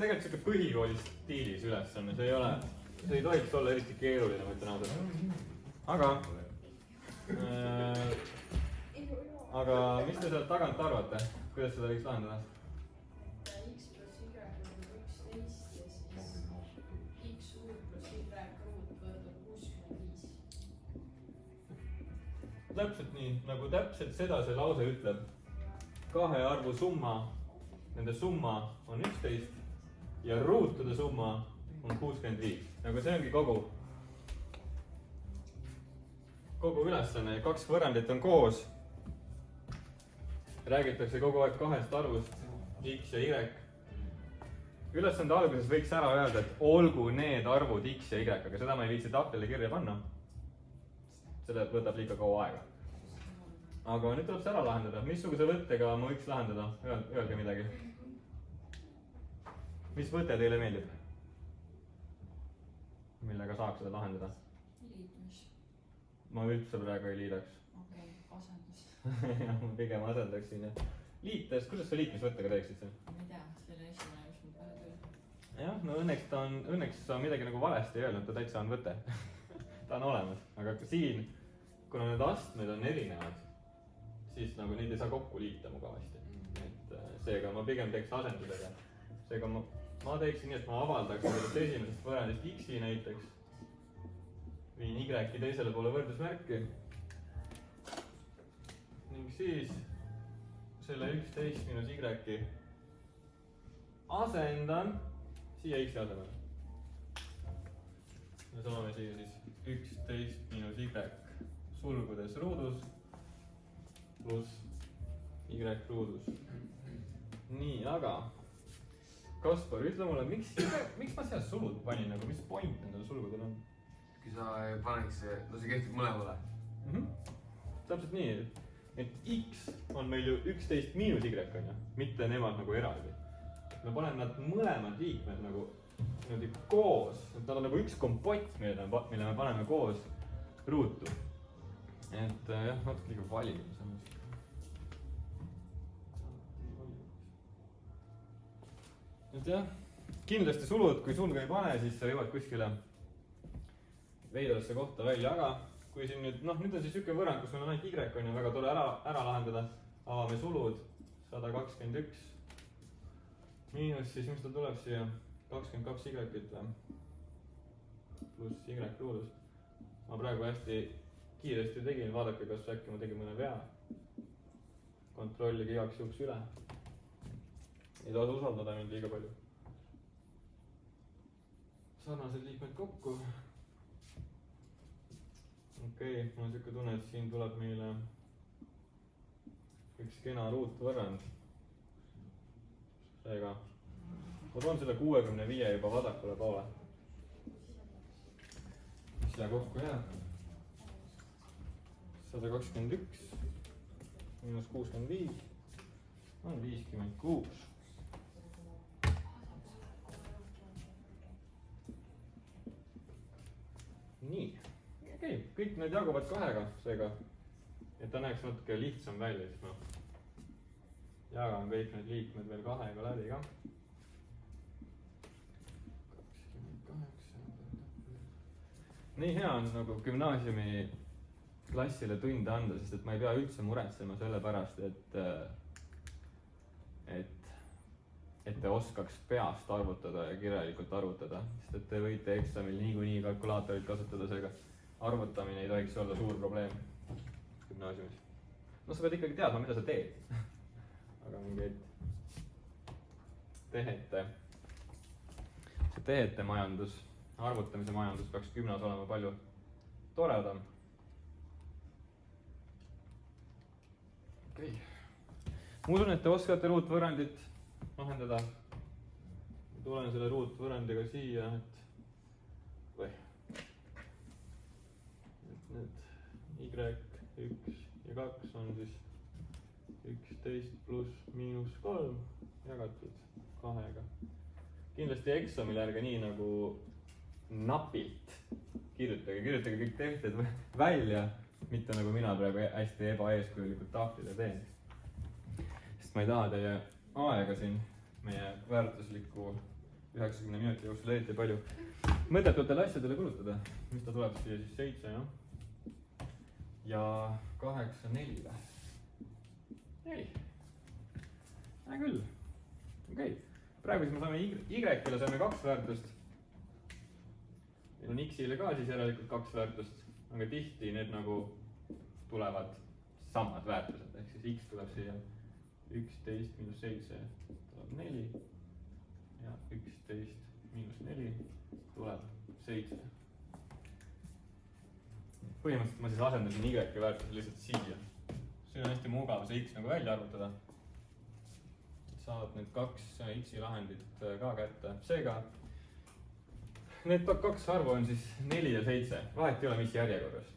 Tegelikult siuke põhikooli stiilis ülesanne, see ei tohiks olla eriti keeruline, ma ütlen ausalt. Aga mis te sealt tagant arvate? Kuidas seda võiks lahendada? X plus Y võrdub 11 ja siis X suur plus Y ruut võrdub 65. Täpselt nii, nagu täpselt seda see lause ütleb. Kahe arvu summa, nende summa on 11 ja ruutude summa on 65. Nagu see ongi kogu ülesanne. Kaks võrrandit on koos. Räägitakse kogu aeg kahest arvust, X ja Y. Ülesande alguses võiks ära öelda, et olgu need arvud X ja Y, aga seda ma ei viitsi tahvlile kirja panna. Seda võtab liiga kaua aega. Aga nüüd tuleb see ära lahendada. Missuguse võttega ma võiks lahendada? Öelge midagi. Mis võte teile meeldib? Millega saaks seda lahendada? Liitmis. Ma üldse praegu ei liidaks. Okei, asendus. Jah, ma pigem asendaksin. Liites, kuidas sa liitmisvõttega teeksid see? Ma ei tea, see oli esimene, mis mul peale tuli. Jah, no õnneks sa midagi nagu valesti ei öelnud, ta täitsa on võte. Ta on olemas, aga siin, kuna need astmed on erinevad, siis nagu neid ei saa kokku liita mugavasti. Et seega ma pigem teeks asendusega. Seega ma teeksin nii, et ma avaldaks sellest esimesest võrrandist X-i näiteks. Viin Y-i teisele poole võrdusmärki. Ning siis selle 11 miinus Y-i asendan siia X-i asemele. Me saame siia siis 11 miinus Y sulgudes ruudus pluss Y ruudus. Nii, aga Kaspar, ütle mulle, miks ma siia sulud panin, nagu mis point nendel sulgudel on? Kui sa paneks, no see kehtib mõlemale. Täpselt nii, et X on meil ju 11 miinus Y on ju, mitte nemad nagu eraldi. Me paneme nad mõlemad liikmed nagu niimoodi koos, et nad on nagu üks kompott, mille me paneme koos ruutu. Et jah, natuke liiga valinud. Et jah, kindlasti sulud, kui sulge ei pane, siis sa jõuad kuskile veidrasse kohta välja, aga kui siin nüüd, nüüd on siis niisugune võrrand, kus meil on ainult Y on ju väga tore ära lahendada. Avame sulud, 121 miinus siis, mis ta tuleb siia, 22 Y-t pluss Y ruudus. Ma praegu hästi kiiresti tegin, vaadake, kas äkki ma tegin mõne vea. Kontrollige igaks juhuks üle. Ei tasu usaldada mind liiga palju. Sarnased liikmed kokku. Okei, mul on siuke tunne, et siin tuleb meile üks kena ruutvõrrand. Seega, ma toon selle 65 juba vasakule poole. Mis siia kokku jääb? 121 miinus 65 on 56. Nii, okei, kõik need jaguvad kahega, seega, et ta näeks natuke lihtsam välja, siis ma jagan kõik need liikmed veel kahega läbi ka. 28. Nii hea on nagu gümnaasiumi klassile tunde anda, sest et ma ei pea üldse muretsema selle pärast, et te oskaks peast arvutada ja kirjalikult arvutada, sest et te võite eksamil niikuinii kalkulaatorit kasutada, seega arvutamine ei tohiks olla suur probleem gümnaasiumis. No sa pead ikkagi teadma, mida sa teed. Aga mingeid tehete majandus, arvutamise majandus peaks gümnas olema palju toredam. Okei. Ma usun, et te oskate ruutvõrrandit lahendada. Tulen selle ruutvõrrandiga siia, et need Y1 ja 2 on siis 11 pluss miinus 3 jagatud 2-ga. Kindlasti eksamil ärge nii nagu napilt kirjutage kõik tehted välja, mitte nagu mina praegu hästi ebaeeskujulikult tahvlile teen. Sest ma ei taha teie aega siin meie väärtuslikku 90 minuti jooksul eriti palju mõttetutele asjadele kulutada. mis ta tuleb siia siis 7 jah. ja 8, 4 või? 4. Hea küll. Okei. Praegu siis me saame Y-le saame 2 väärtust. Meil on X-ile ka siis järelikult 2 väärtust. Aga tihti need nagu tulevad samad väärtused. Ehk siis X tuleb siia 11 miinus 7 tuleb 4. Ja 11 miinus 4 tuleb 7. Põhimõtteliselt ma siis asendasin Y väärtuse lihtsalt siia. See on hästi mugav see X nagu välja arvutada. Saad need 2 X-i lahendit ka kätte. Seega need 2 arvu on siis 4 ja 7. Vahet ei ole, mis järjekorras.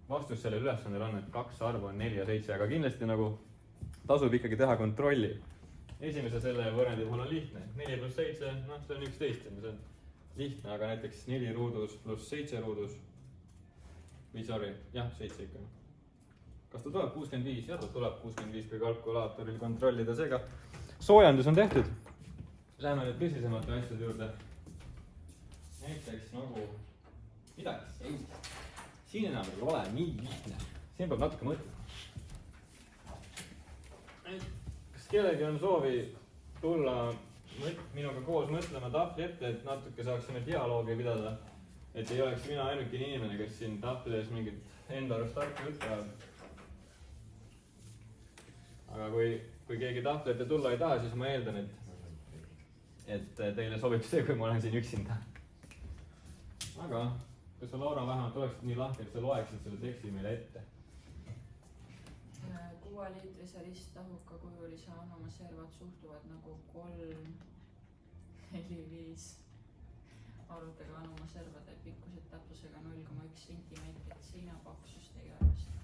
Vastus sellel ülesandel on, et 2 arvu on 4 ja 7, aga kindlasti nagu tasub ikkagi teha kontrolli. Esimese selle võrrendi puhul on lihtne. 4 pluss 7, noh, see on 11, see on lihtne, aga näiteks 4 ruudus pluss 7 ruudus. Või sorry, jah, 7 ikka. Kas ta tuleb 65? Jah, ta tuleb 65, kui kalkulaatoril kontrollida. Seega soojandus on tehtud. Läheme nüüd tõsisemate asjade juurde. Näiteks nagu midagi. Siin enam ei ole nii lihtne. Siin peab natuke mõtlema. Kas kellegi on soovi tulla minuga koos mõtlema tahvli ette, et natuke saaksime dialoogi pidada? Et ei oleks mina ainukene inimene, kes siin tahvli ees mingit enda arust tarka juttu ajab. Aga kui keegi tahvli ette tulla ei taha, siis ma eeldan, et teile sobib see, kui ma olen siin üksinda. Aga kas sa, Laura, vähemalt oleksid nii lahke, et sa loeksid selle teksti meile ette? 6-liitrise risttahuka kujulise anomaservad suhtuvad nagu 3, 4, 5 arvudega anomaservade pikkused täpsusega 0,1 cm seina paksust ei arvesta.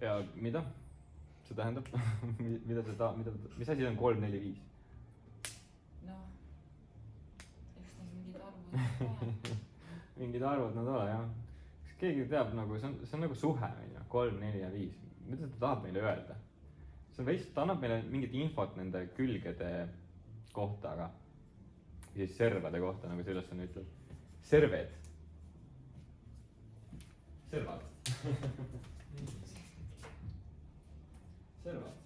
Ja mida see tähendab? Mis asi on 3, 4, 5? Noh, eks need mingid arvud ole. Mingid arvud nad ole, jah. Kas keegi teab, nagu, see on nagu suhe, 3, 4 ja 5. Mida ta tahab meile öelda? Ta annab meile mingit infot nende külgede kohta, aga siis servade kohta, nagu see ülesanne ütleb. Served. Servad. Servad.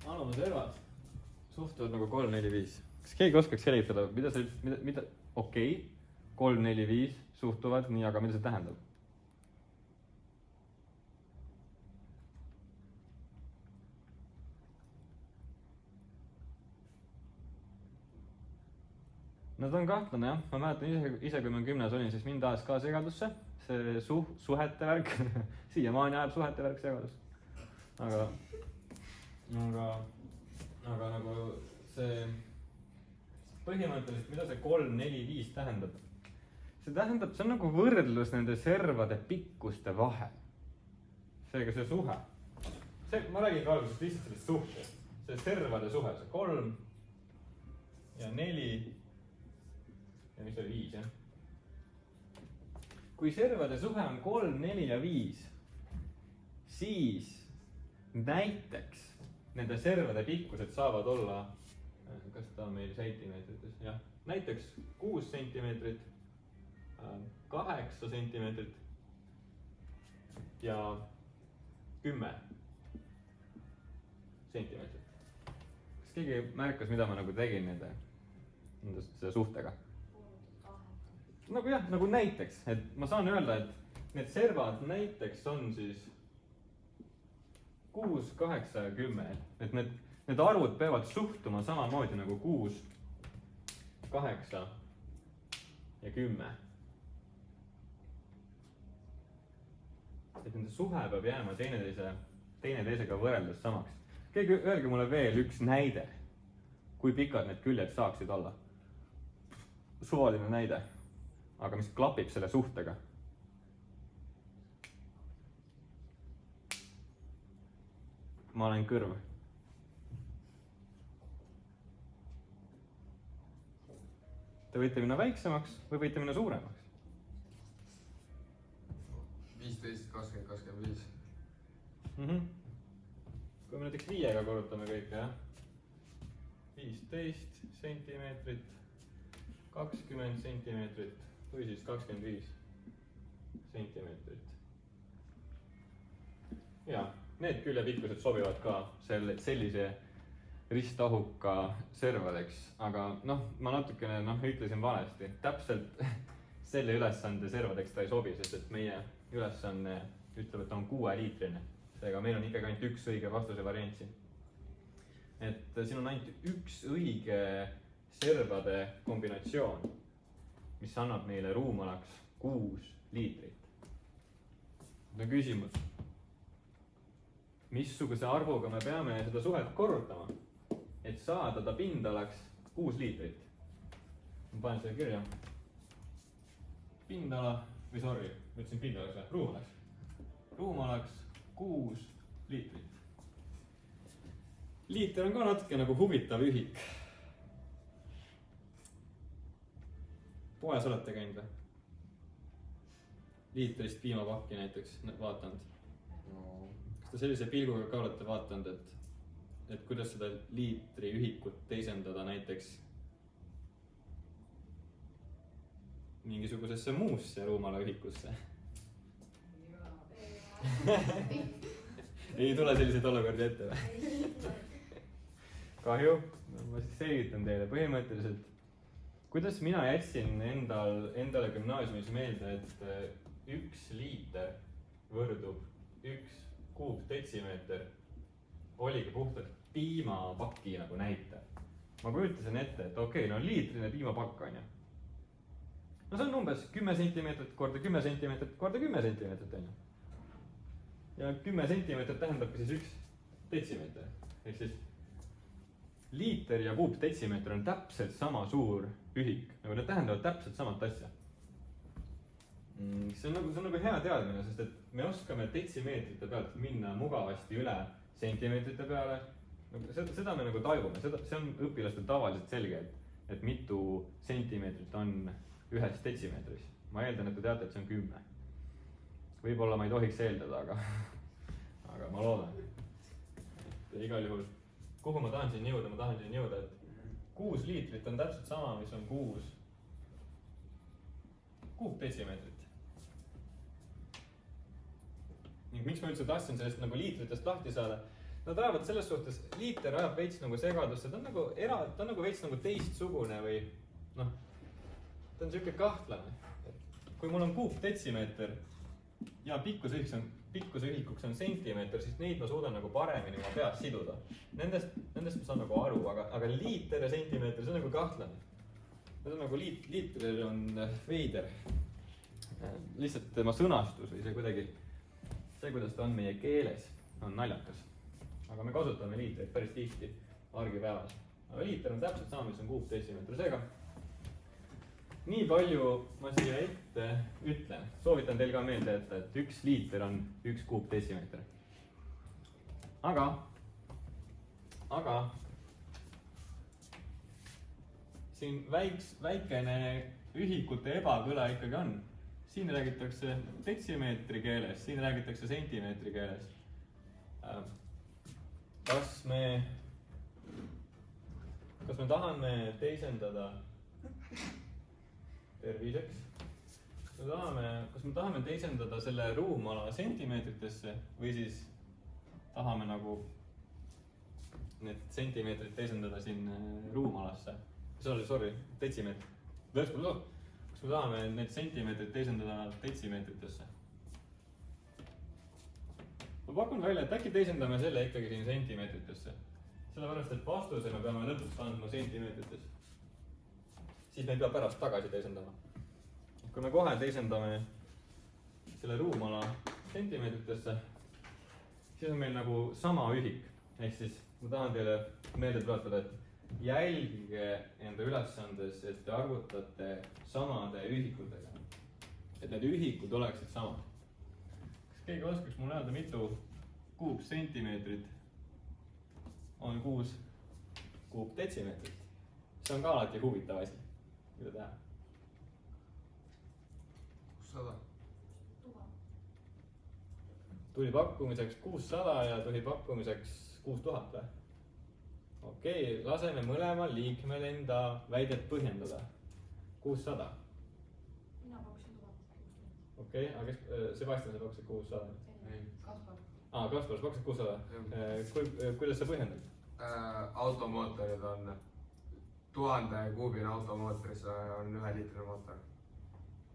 Anomaservad suhtuvad nagu 3, 4, 5. Kas keegi oskaks seletada, mida see üldse, okei, 3, 4, 5 suhtuvad nii, aga mida see tähendab? Nad on kahtlane, jah. Ma mäletan ise, kui ma gümnas olin, siis mind ajas ka segadusse. See suhete värk. Siiamaani ajab suhete värk segadust. Aga nagu see põhimõtteliselt, mida see 3, 4, 5 tähendab? See tähendab, see on nagu võrdlus nende servade pikkuste vahel. Seega see suhe. Ma räägin ka algusest lihtsalt sellest suhtest. See servade suhe, see 3 ja 4 ja mis oli 5, jah? Kui servade suhe on 3, 4 ja 5, siis näiteks nende servade pikkused saavad olla, kas ta on meil sentimeetrites, jah, näiteks 6 sentimeetrit, 8 sentimeetrit ja 10 sentimeetrit. Kas keegi märkas, mida ma nagu tegin nende suhtega? Nagu jah, nagu näiteks, et ma saan öelda, et need servad näiteks on siis 6, 8 ja 10, et need arvud peavad suhtuma samamoodi nagu 6, 8 ja 10. Et nende suhe peab jääma teineteisega võrreldes samaks. Keegi öelge mulle veel üks näide, kui pikad need küljed saaksid olla. Suvaline näide. Aga mis klapib selle suhtega? Ma olen kõrv. Te võite minna väiksemaks või võite minna suuremaks. 15, 20, 25. kui me näiteks 5-ga korrutame kõike, jah. 15 sentimeetrit, 20 sentimeetrit või siis 25 sentimeetrit. ja, need küljepikkused sobivad ka sellise ristahuka servadeks, aga noh, ma natukene ütlesin valesti. Täpselt selle ülesande servadeks ta ei sobi, sest et meie ülesanne ütleb, et ta on 6-liitrine. Seega meil on ikkagi ainult üks õige vastuse variant siin. Et siin on ainult üks õige servade kombinatsioon, mis annab meile ruumalaks 6 liitrit. Nüüd on küsimus, missuguse arvuga me peame seda suhet korrutama, et saada ta pindalaks 6 liitrit. Ma panen selle kirja. Pindala, või sorry, ütlesin pindalaks või? Ruumalaks. Ruumalaks 6 liitrit. Liiter on ka natuke nagu huvitav ühik. Poes olete käinud või? Liitrist piimapakki näiteks vaatanud. Kas te sellise pilguga ka olete vaatanud, et kuidas seda liitri ühikut teisendada näiteks mingisugusesse muusse ruumala ühikusse? Ei tule selliseid olukordi ette või? Kahju, ma siis selgitan teile põhimõtteliselt, kuidas mina jätsin endale gümnaasiumis meelde, et 1 liiter võrdub 1 kuupdetsimeeter oligi puhtalt piimapaki nagu näite. Ma kujutasin ette, et okei, no liitrine piimapakk on ju. No see on umbes 10 sentimeetrit korda 10 sentimeetrit korda 10 sentimeetrit on ju. Ja 10 sentimeetrit tähendabki siis 1 detsimeeter. Ehk siis liiter ja kuupdetsimeeter on täpselt sama suur ühik. Nagu need tähendavad täpselt samat asja. See on nagu hea teadmine, sest et me oskame detsimeetrite pealt minna mugavasti üle sentimeetrite peale. Seda me nagu tajume, see on õpilastel tavaliselt selge, et mitu sentimeetrit on 1 detsimeetris. Ma eeldan, et te teate, et see on 10. Võib-olla ma ei tohiks eeldada, aga ma loodan. Et igal juhul, kuhu ma tahan siin jõuda? Ma tahan siin jõuda, et 6 liitrit on täpselt sama, mis on 6 kuupdetsimeetrit. Ning miks ma üldse tahtsin sellest nagu liitritest lahti saada? Nad ajavad selles suhtes, liiter ajab veits nagu segadusse, ta on nagu veits nagu teistsugune või noh, ta on siuke kahtlane. Kui mul on kuupdetsimeeter ja pikkuse ühikuks on sentimeeter, siis neid ma suudan nagu paremini oma peas siduda. Nendest ma saan nagu aru, aga liiter ja sentimeeter, see on nagu kahtlane. See on nagu liiter on veider. Lihtsalt tema sõnastus või see, kuidas ta on meie keeles, on naljakas. Aga me kasutame liitreid päris tihti argipäevas. Aga liiter on täpselt sama, mis on kuupdetsimeeter. Seega, nii palju ma siia ette ütlen. Soovitan teil ka meelde jätta, et 1 liiter on 1 kuupdetsimeeter. Aga siin väikene ühikute ebakõla ikkagi on. Siin räägitakse detsimeetri keeles, siin räägitakse sentimeetri keeles. Kas me tahame teisendada terviseks? Kas me tahame teisendada selle ruumala sentimeetritesse või siis tahame nagu need sentimeetrid teisendada siin ruumalasse? Sorry, detsimeetri. Kas me tahame need sentimeetrid teisendada detsimeetritesse? Ma pakun välja, et äkki teisendame selle ikkagi siin sentimeetritesse. Sellepärast, et vastuse me peame lõpuks andma sentimeetrites. Siis me ei pea pärast tagasi teisendama. Kui me kohe teisendame selle ruumala sentimeetritesse, siis on meil nagu sama ühik. Ehk siis ma tahan teile meelde tuletada, et jälgige enda ülesandes, et te arvutate samade ühikutega. Et need ühikud oleksid samad. Kas keegi oskaks mulle öelda, mitu kuupsentimeetrit on 6 kuupdetsimeetrit? See on ka alati huvitav asi, mida teha. 600. tuli pakkumiseks 600 ja tuli pakkumiseks 6000 või? Okei, laseme mõlemal liikmel enda väidet põhjendada. 600. mina pakkusin 1000. Okei, aga kes, Sebastian, sa pakkusid 600. Kaspar. Kaspar, sa pakkusid 600. Kuidas sa põhjendad? Automootorid on 1000 kuubine automootoris on 1 liitrine mootor.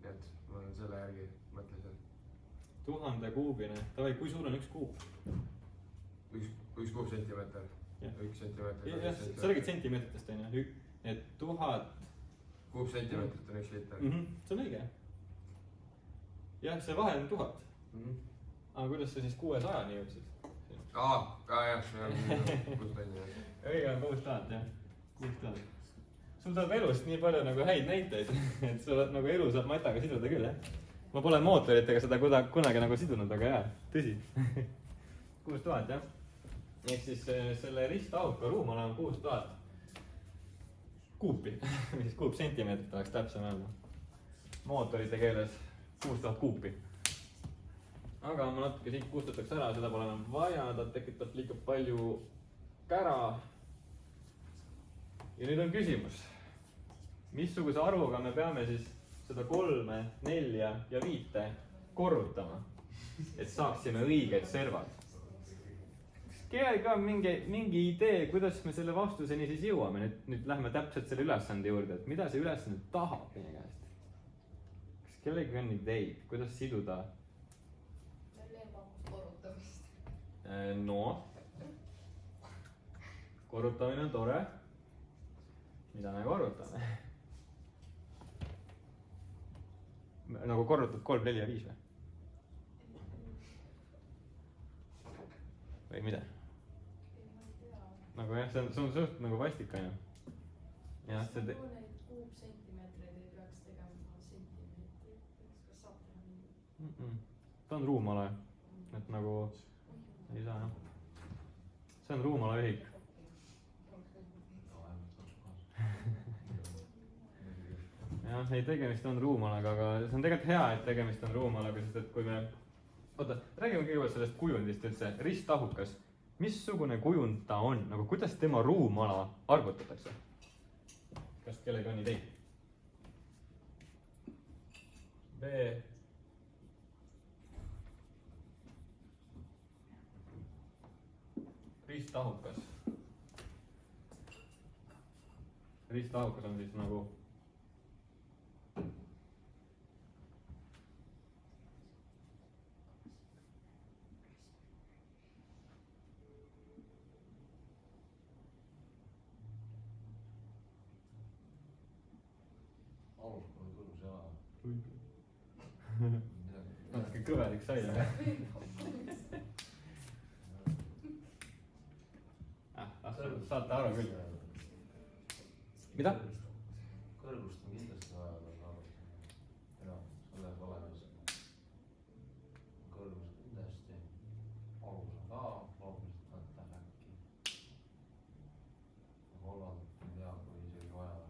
Nii et ma selle järgi mõtlesin. 1000 kuubine, davai, kui suur on 1 kuup? 1 kuupsentimeeter. 1 sentimeeter. Jah, sa räägid sentimeetritest on ju, et 1000 kuupsentimeetrit on 1 liiter. See on õige. Jah, see vahe on 1000. Aga kuidas sa siis 600-ni jõudsid? jah, see on 6000. Õige on 6000 jah, 6000. Sul tuleb elust nii palju nagu häid näiteid, et sa oled nagu elu saab mataga siduda küll jah. Ma pole mootoritega seda kunagi nagu sidunud, aga jaa, tõsi. 6000 jah. Ehk siis selle ristahuka ruumala on 6000 kuupi, või siis kuupsentimeetrit oleks täpsem öelda. Mootorite keeles 6000 kuupi. Aga ma natuke siit kustutaks ära, seda pole enam vaja, ta tekitab liiga palju kära. Ja nüüd on küsimus, missuguse arvuga me peame siis seda 3, 4 ja 5 korrutama, et saaksime õiged servad. Kas kellelgi on mingi idee, kuidas me selle vastuseni siis jõuame? Nüüd lähme täpselt selle ülesande juurde, et mida see ülesande tahab meie käest? Kas kellelgi on ideid, kuidas siduda? Leen pakkus korrutamist. No, korrutamine on tore. Mida me korrutame? Nagu korrutad 3, 4 ja 5 või? Või mida? Nagu jah, see on suht nagu vastik on ju. Jah, see Neid kuupsentimeetreid ei peaks tegema sentimeetrit. Kas saab teha mingi? ta on ruumala, et nagu ei saa jah. See on ruumala ühik. Jah, ei tegemist on ruumalaga, aga see on tegelikult hea, et tegemist on ruumalaga, sest et kui me... Oota, räägime kõigepealt sellest kujundist üldse. Ristahukas, missugune kujund ta on? Nagu kuidas tema ruumala arvutatakse? Kas kellegi on ideid? B. Ristahukas. Ristahukas on siis nagu natuke kõvelik sai, aga saate aru küll. Mida? Kõrgust on kindlasti vaja veel arvutada. Ja, selles olemas. Kõrgus kindlasti. Algus on ka, loomuliselt võtta äkki. Hollandit on hea, kui isegi vaja.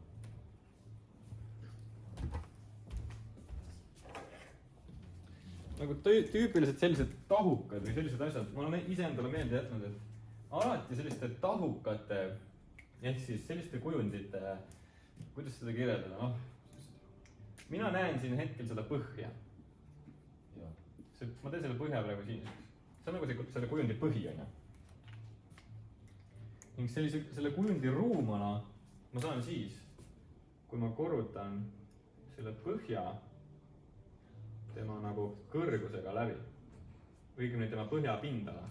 Nagu tüüpiliselt sellised tahukad või sellised asjad, ma olen ise endale meelde jätnud, et alati selliste tahukate ehk siis selliste kujundite, kuidas seda kirjeldada, noh. Mina näen siin hetkel seda põhja. Ma teen selle põhja praegu siin. See on nagu selle kujundi põhi, on ju. Ning selle kujundi ruumala ma saan siis, kui ma korrutan selle põhja tema nagu kõrgusega läbi. Õigemini tema põhja pindala.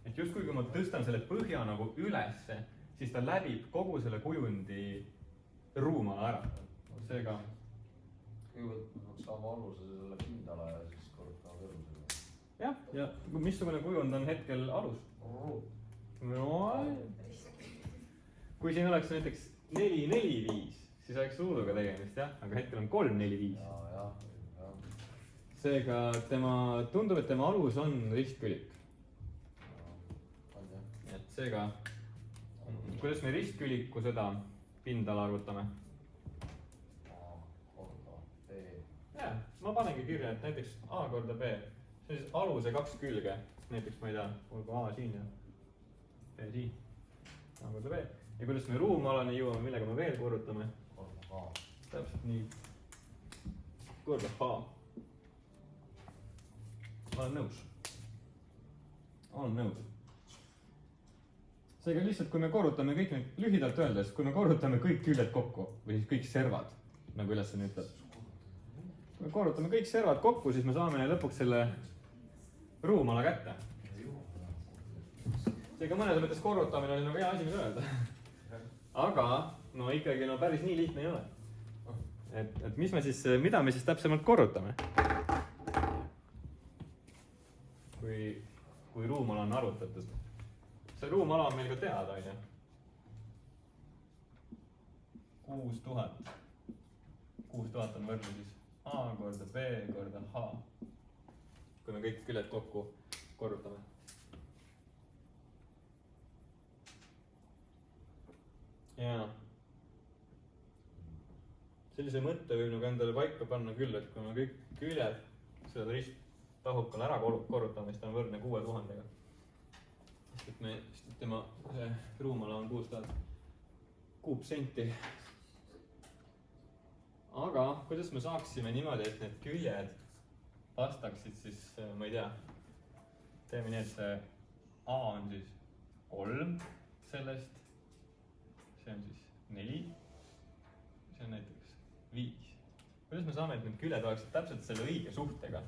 Et justkui kui ma tõstan selle põhja nagu ülesse, siis ta läbib kogu selle kujundi ruumala ära. Seega... Kõigepealt peaks saama aluse selle pindala ja siis korrutama kõrgusega. Jah, ja missugune kujund on hetkel alus? No, kui siin oleks näiteks 4, 4, 5, siis oleks ruuduga tegemist, jah, aga hetkel on 3, 4, 5. Seega tundub, et tema alus on ristkülik. Et seega, kuidas me ristküliku seda pindala arvutame? A korda B ma panengi kirja, et näiteks A korda B, see on siis aluse 2 külge. Näiteks ma ei tea, olgu A siin ja B siin. A korda B. Ja kuidas me ruumalani jõuame, millega me veel korrutame? Täpselt nii. Korda H. Olen nõus. Seega lihtsalt, kui me korrutame kõik need, lühidalt öeldes, kui me korrutame kõik küljed kokku või siis kõik servad, nagu ülesanne ütleb. Kui me korrutame kõik servad kokku, siis me saame lõpuks selle ruumala kätte. Seega mõnes mõttes korrutamine oli nagu hea asi, mida öelda. Aga no ikkagi no päris nii lihtne ei ole. Et mis me siis, mida me siis täpsemalt korrutame? Kui ruumala on arvutatud. See ruumala on meil ka teada, on ju. 6000. 6000 on võrdne siis A korda B korda H. Kui me kõik küljed kokku korrutame. Jaa. Sellise mõtte võib nagu endale paika panna küll, et kui me kõik küljed seda risttahukal ära korrutame, siis ta on võrdne 6000-ga. Sest et tema ruumala on 6000 kuupsenti. Aga kuidas me saaksime niimoodi, et need küljed vastaksid siis, ma ei tea, teeme nii, et see A on siis 3 sellest, see on siis 4, see on näiteks 5. Kuidas me saame, et need küljed oleksid täpselt selle õige suhtega?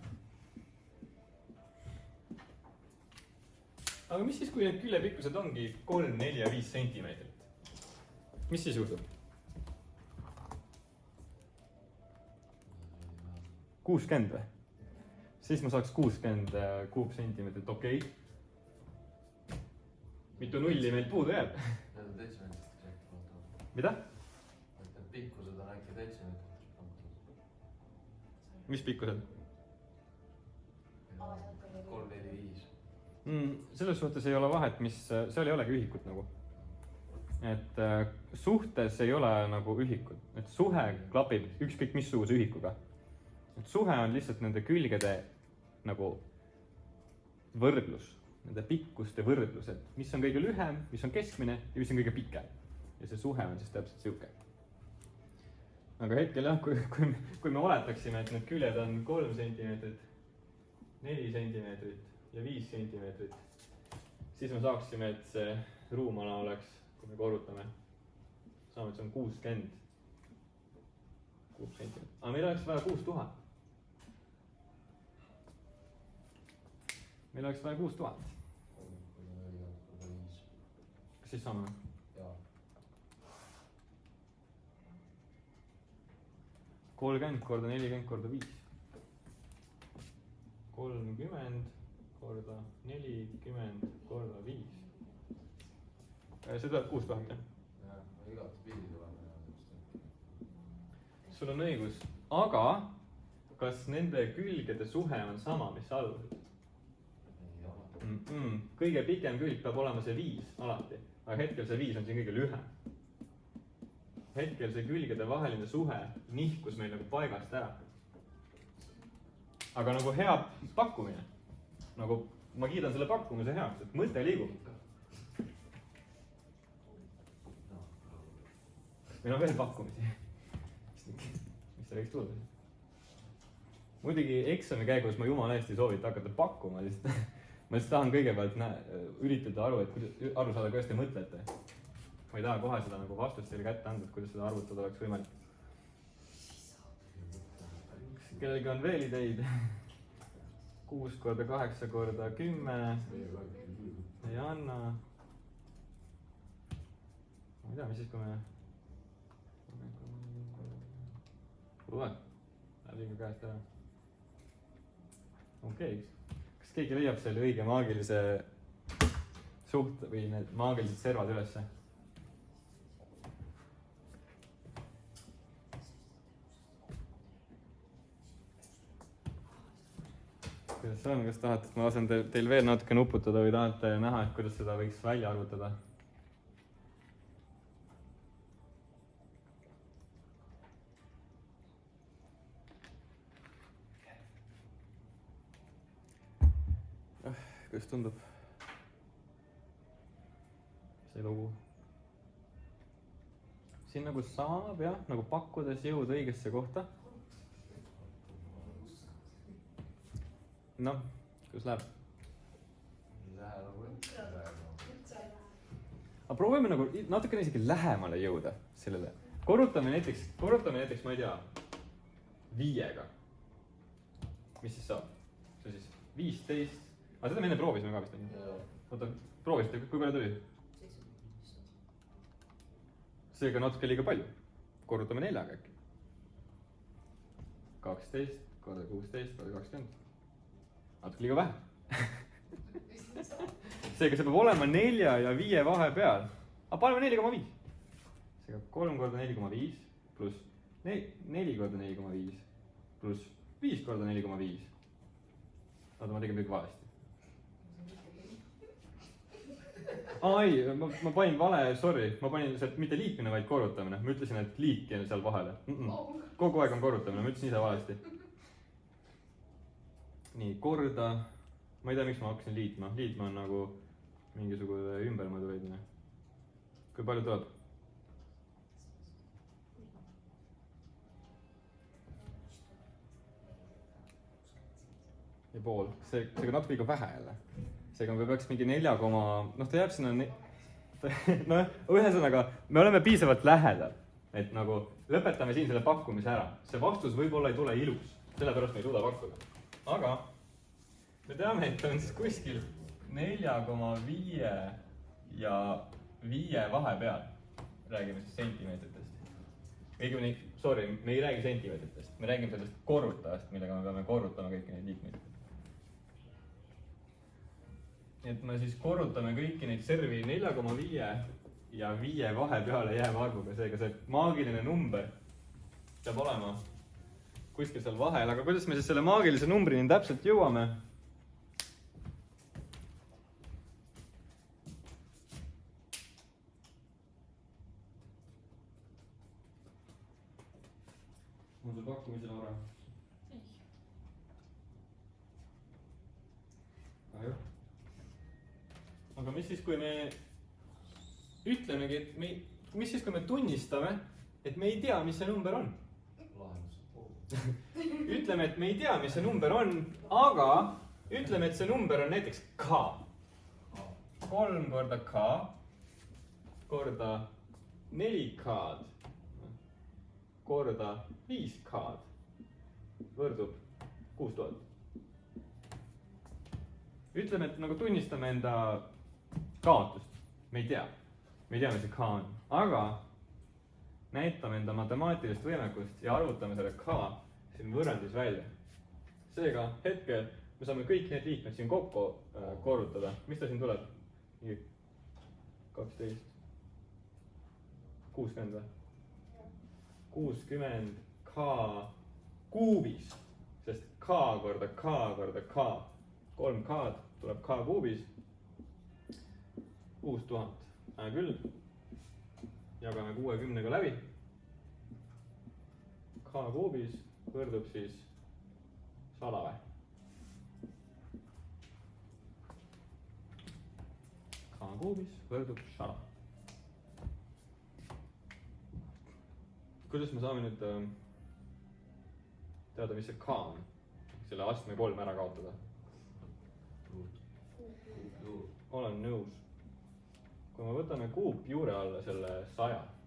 Aga mis siis, kui need küljepikkused ongi 3, 4 ja 5 sentimeetrit? Mis siis juhtub? 60 või? Siis ma saaks 60 kuupsentimeetrit, okei. Mitu nulli meil puudu jääb? Need on detsimeetriteks äkki pannud. Mida? Need pikkused on äkki detsimeetriteks pannud. Mis pikkused? 3, 4, 5. Selles suhtes ei ole vahet, seal ei olegi ühikut nagu. Et suhtes ei ole nagu ühikut. Et suhe klapib ükskõik missuguse ühikuga. Et suhe on lihtsalt nende külgede nagu võrdlus. Nende pikkuste võrdlus, et mis on kõige lühem, mis on keskmine ja mis on kõige pikem. Ja see suhe on siis täpselt siuke. Aga hetkel jah, kui me oletaksime, et need küljed on 3 sentimeetrit, 4 sentimeetrit ja 5 sentimeetrit, siis me saaksime, et see ruumala oleks, kui me korrutame, saame, et see on 60 sentimeetrit. Aga meil oleks vaja 6000. Meil oleks vaja 6000. Kas siis saame? Jaa. 30 korda 40 korda 5. 30 korda 40 korda 5. See tuleb 6000, jah? Jah, igat pidi tuleme. Sul on õigus, aga kas nende külgede suhe on sama, mis alused? Kõige pikem külg peab olema see 5 alati, aga hetkel see 5 on siin kõige lühem. Hetkel see külgede vaheline suhe nihkus meil nagu paigast ära. Aga nagu hea pakkumine, nagu ma kiidan selle pakkumise heaks, et mõte liigub. Meil on veel pakkumisi. Mis see võiks tulla? Muidugi eksami käigus ma jumala hästi soovita hakata pakkuma, sest ma lihtsalt tahan kõigepealt üritada aru saada, kuidas te mõtlete. Ma ei taha kohe seda nagu vastust teile kätte anda, et kuidas seda arvutada oleks võimalik. Kellelgi on veel ideid? 6 korda 8 korda 10. Ei anna. Ma ei tea, mis siis, kui me... Kuule, läheb liiga käest ära. Okei. Kas keegi leiab selle õige maagilise suht või need maagilised servad ülesse? Kuidas see on, kas tahate, et ma lasen teil veel natuke nuputada või tahate näha, et kuidas seda võiks välja arvutada? kuidas tundub see lugu? siin nagu saab jah, nagu pakkudes jõuda õigesse kohta. noh, kuidas läheb? ei lähe nagu üldse läheb. aga proovime nagu natukene isegi lähemale jõuda sellele. korrutame näiteks, ma ei tea, 5-ga. mis siis saab? see on siis 15. aga seda me enne proovisime ka vist. oota, proovisite, kui palju tuli? seega natuke liiga palju. korrutame 4-ga äkki. 12 korda 16 korda 20. natuke liiga vähe. seega see peab olema 4 ja 5 vahepeal. aga paneme 4,5. seega 3 korda 4,5 pluss 4 korda 4,5 pluss 5 korda 4,5. oota, ma tegin midagi valesti. ei, ma panin vale, sorry, ma panin sealt mitte liitmine, vaid korrutamine. ma ütlesin, et liitki on seal vahele. kogu aeg on korrutamine, ma ütlesin ise valesti. nii, korda. ma ei tea, miks ma hakkasin liitma. liitma on nagu mingisugune ümbermõõdu leidmine. kui palju tuleb? ja pool. seega natuke liiga vähe jälle. seega me peaks mingi 4, noh ta jääb sinna, noh ühesõnaga me oleme piisavalt lähedal, et nagu lõpetame siin selle pakkumise ära. see vastus võib-olla ei tule ilus, sellepärast me ei suuda pakkuda. aga me teame, et on siis kuskil 4,5 ja 5 vahepeal. räägime siis sentimeetritest. õigemini, sorry, me ei räägi sentimeetritest, me räägime sellest korrutajast, millega me peame korrutama kõiki neid liikmeid. nii et me siis korrutame kõiki neid servi 4,5 ja 5 vahepeale jääva arvuga, seega see maagiline number peab olema kuskil seal vahel, aga kuidas me siis selle maagilise numbrini täpselt jõuame? on sul pakkumisi, Laura? ei. aga mis siis, kui me ütlemegi, et mis siis, kui me tunnistame, et me ei tea, mis see number on? ütleme, et me ei tea, mis see number on, aga ütleme, et see number on näiteks k. 3 korda k korda 4k-d korda 5k-d võrdub 6000. ütleme, et nagu tunnistame enda kaotust. me ei tea, mis see k on, aga näitame enda matemaatilist võimekust ja arvutame selle k siin võrrandis välja. seega hetkel me saame kõik need liikmed siin kokku korrutada. mis ta siin tuleb? 12, 60 või? 60 k kuubis, sest k korda k korda k, 3k-d tuleb k kuubis, 6000. hea küll, jagame 60-ga läbi. k kuubis võrdub siis 100 või? k kuubis võrdub 100. kuidas me saame nüüd teada, mis see k on? selle astme 3 ära kaotada. olen nõus. kui me võtame kuupjuure alla selle 100,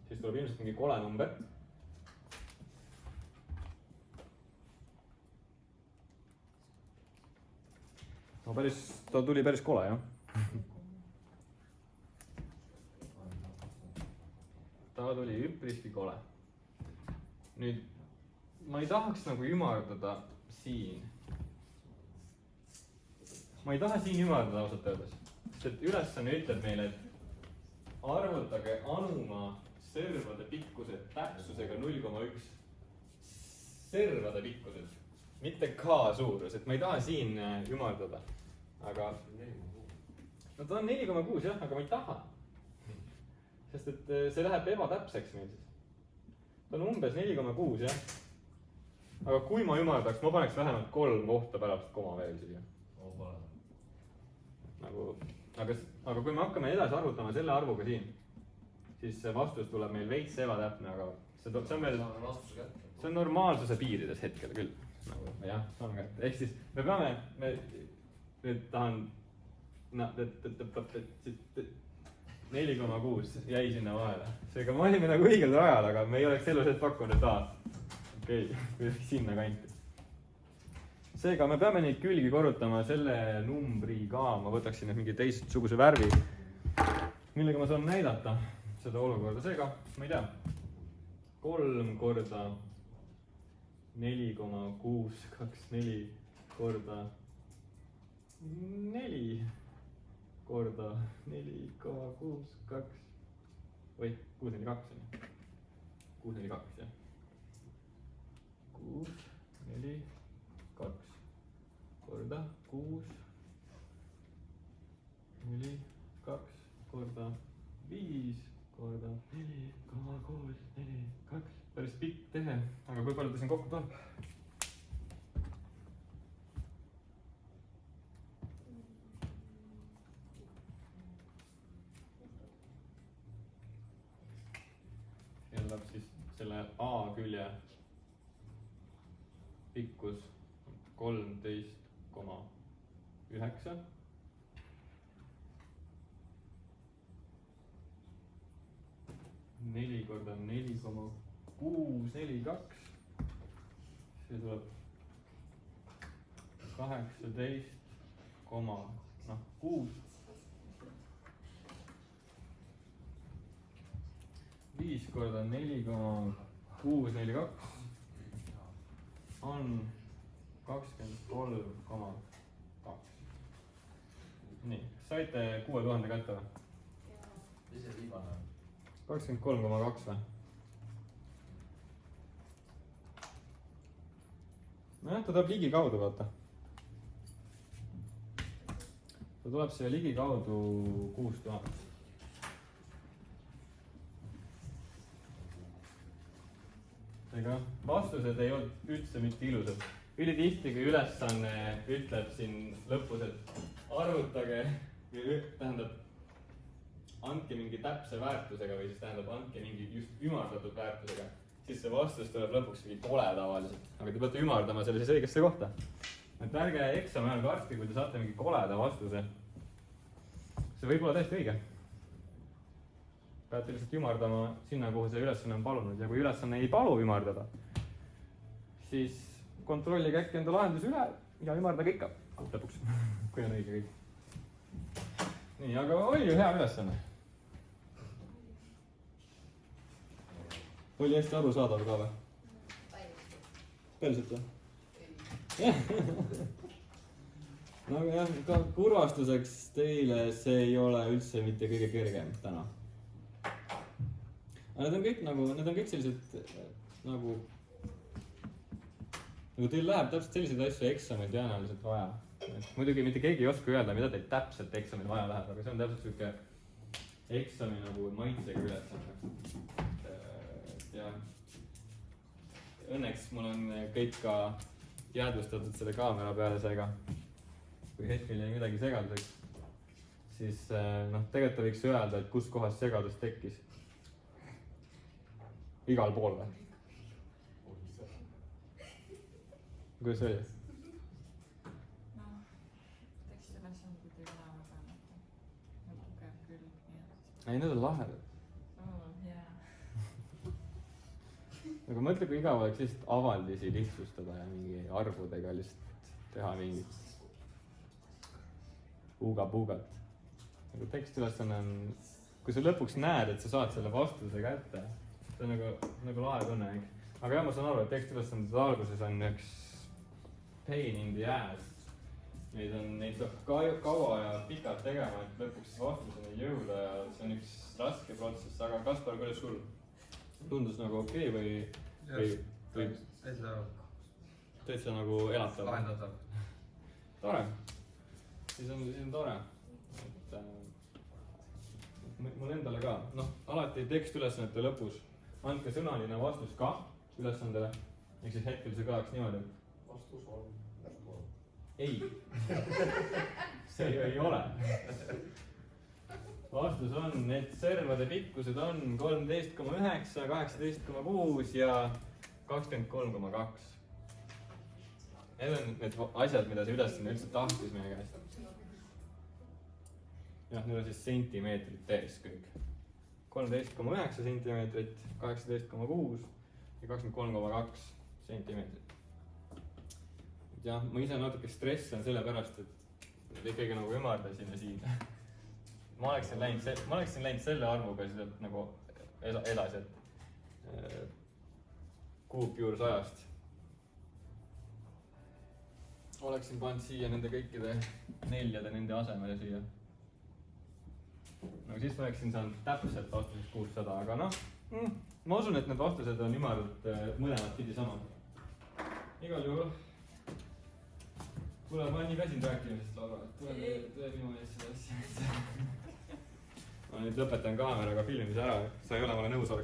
siis tuleb ilmselt mingi kole number. no ta tuli päris kole, jah. ta tuli üpriski kole. nüüd ma ei tahaks nagu ümardada siin. ma ei taha siin ümardada ausalt öeldes, sest et ülesanne ütleb meile, et arvutage anumaa servade pikkused täpsusega 0,1. servade pikkused, mitte k suurus, et ma ei taha siin ümardada, aga no ta on 4,6 jah, aga ma ei taha. sest et see läheb ebatäpseks meil siis. ta on umbes 4,6 jah. aga kui ma ümardaks, ma paneks vähemalt 3 kohta pärast koma veel siia. Nagu, aga kui me hakkame edasi arvutama selle arvuga siin, siis see vastus tuleb meil veits ebatäpne, aga see on veel, see on normaalsuse piirides hetkel küll. Nagu, jah, saame kätte. Ehk siis me peame, nüüd tahan, 4,6 jäi sinna vahele. Seega me olime nagu õigel rajal, aga me ei oleks elu sees pakkunud okei, sinna kanti. Seega me peame neid külgi korrutama selle numbriga, ma võtaksin nüüd mingi teistsuguse värvi, millega ma saan näidata seda olukorda. Seega, ma ei tea, 3 korda 4,624 korda 4 korda 4,62 või 642 on ju. 642 jah. 642 korda 6 4 2 korda 5 korda 4,642. Päris pikk tehe, aga kui palju ta siin kokku tuleb? Jällab siis selle A külje pikkus 13,9. Neli korda 4,642. See tuleb 18,6. 5 korda 4,642 on 23,2. Nii, saite 6000 kätte või? ise viimane. 23,2 või? Nojah, ta tuleb ligikaudu, vaata. Ta tuleb siia ligikaudu 6000. Ega vastused ei olnud üldse mitte ilusad. Ülitihti, kui ülesanne ütleb siin lõpus, et arvutage, tähendab, andke mingi täpse väärtusega või siis tähendab, andke mingi just ümardatud väärtusega, siis see vastus tuleb lõpuks mingi kole tavaliselt. Aga te peate ümardama selle siis õigesse kohta. Et ärge eksami ajal kartke, kui te saate mingi koleda vastuse. See võib olla täiesti õige. Peate lihtsalt ümardama sinna, kuhu see ülesanne on palunud. Ja kui ülesanne ei palu ümardada, siis kontrollige äkki enda lahendus üle ja ümardage ikka lõpuks, kui on õige kõik. Nii, aga oli ju hea ülesanne. Oli hästi arusaadav ka või? Päriselt või? No aga jah, ka kurvastuseks teile see ei ole üldse mitte kõige kergem täna. Aga need on kõik sellised nagu teil läheb täpselt selliseid asju eksamil tõenäoliselt vaja. Muidugi mitte keegi ei oska öelda, mida teil täpselt eksamil vaja läheb, aga see on täpselt siuke eksami nagu maitsega ülesanne. Ja õnneks mul on kõik ka jäädvustatud selle kaamera peale, seega kui hetkel jäi midagi segaduseks, siis tegelikult võiks öelda, et kus kohas segadus tekkis. Igal pool või? Kuidas oli? No, tekstiülesanded ei ole väga tugev küll. Ei, need on lahedad. Jaa. Aga mõtle, kui igav oleks lihtsalt avaldisi lihtsustada ja mingi arvudega lihtsalt teha mingit puuga-puugat. Nagu tekstiülesanne on, kui sa lõpuks näed, et sa saad selle vastuse kätte, see on nagu lahe tunne, eks. Aga jah, ma saan aru, et tekstiülesanded alguses on üks pain in the ass. Neid peab kaua ja pikalt tegema, et lõpuks vastuseni jõuda ja see on üks raske protsess. Aga Kaspar, kuidas sul tundus nagu okei või täitsa nagu elatav? Lahendatav. Tore. Siis on tore. Mul endale ka. Alati tekstülesannete lõpus andke sõnaline vastus ka ülesandele. ehk siis hetkel see kõlaks niimoodi, et vastus on jätkuvalt. ei. see ju ei ole. vastus on, et servade pikkused on 13,9, 18,6 ja 23,2. Need on need asjad, mida see ülesanne üldse tahtis meie käest. jah, need on siis sentimeetrites kõik. 13,9 sentimeetrit, 18,6 ja 23,2 sentimeetrit. jah, ma ise natuke stressan sellepärast, et ikkagi nagu ümardasin ja siin. ma oleksin läinud selle arvuga siis nagu edasi, et kuupjuur 100-st. oleksin pannud siia nende kõikide neljade nende asemele siia. no siis ma oleksin saanud täpselt vastuseks 600, aga noh, ma usun, et need vastused on ümaralt mõlemat pidi sama. igal juhul. kuule, ma olen nii väsinud rääkimisest, Laura, et tule minu ees seda asja. ma nüüd lõpetan kaameraga filmimise ära, sa ei ole mulle nõusolek